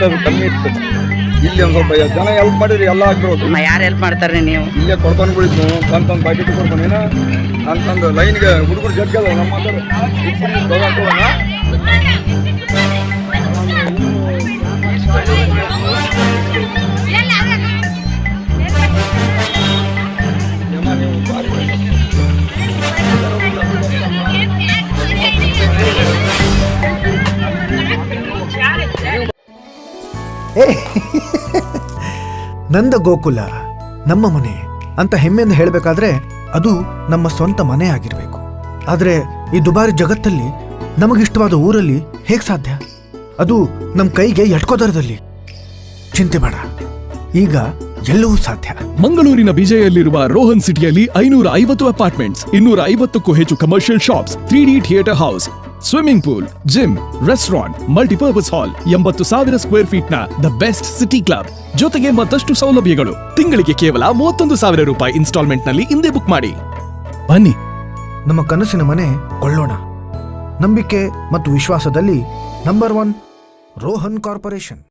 ಅದು ಕಮ್ಮಿ ಇತ್ತು. ಇಲ್ಲಿ ಒಂದು ಸ್ವಲ್ಪ ಜನ ಹೆಲ್ಪ್ ಮಾಡಿರಿ, ಎಲ್ಲ ಆಗ್ಬೋದು. ಯಾರು ಹೆಲ್ಪ್ ಮಾಡ್ತಾರೆ ನೀವು? ಇಲ್ಲೇ ಕೊಡ್ತಾನೆ ಬಿಡಿದ್ನು ಅಂತಂದು ಪ್ಯಾಕೆಟ್ ಕೊಡ್ತಾನೇನ ಅಂತಂದು ಲೈನ್ಗೆ ಹುಡುಗರು ಜಗ್ಗದ ನಮ್ಮ ನಂದ ಗೋಕುಲ ನಮ್ಮ ಮನೆ ಅಂತ ಹೆಮ್ಮೆಯಿಂದ ಹೇಳಬೇಕಾದ್ರೆ ಅದು ನಮ್ಮ ಸ್ವಂತ ಮನೆ ಆಗಿರಬೇಕು. ಆದರೆ ಈ ದುಬಾರಿ ಜಗತ್ತಲ್ಲಿ ನಮಗಿಷ್ಟವಾದ ಊರಲ್ಲಿ ಹೇಗೆ ಸಾಧ್ಯ? ಅದು ನಮ್ಮ ಕೈಗೆ ಎಟ್ಕೋದರದಲ್ಲಿ. ಚಿಂತೆ ಬೇಡ, ಈಗ ಎಲ್ಲವೂ ಸಾಧ್ಯ. ಮಂಗಳೂರಿನ ಬಿಜೆಯಲ್ಲಿರುವ ರೋಹನ್ ಸಿಟಿಯಲ್ಲಿ 550 ಅಪಾರ್ಟ್ಮೆಂಟ್ಸ್, 250ಕ್ಕೂ ಹೆಚ್ಚು commercial shops, 3D theatre house, swimming pool, gym, restaurant, multipurpose hall, 80,000 square feet ನ ದ ಬೆಸ್ಟ್ ಸಿಟಿ ಕ್ಲಬ್, ಜೊತೆಗೆ ಮತ್ತಷ್ಟು ಸೌಲಭ್ಯಗಳು. ತಿಂಗಳಿಗೆ ಕೇವಲ 31,000 ರೂಪಾಯಿ ಇನ್ಸ್ಟಾಲ್ಮೆಂಟ್ ನಲ್ಲಿ ಹಿಂದೆ ಬುಕ್ ಮಾಡಿ. ಬನ್ನಿ, ನಮ್ಮ ಕನಸಿನ ಮನೆ ಕೊಳ್ಳೋಣ. ನಂಬಿಕೆ ಮತ್ತು ವಿಶ್ವಾಸದಲ್ಲಿ ನಂಬರ್ 1 ರೋಹನ್ ಕಾರ್ಪೊರೇಷನ್.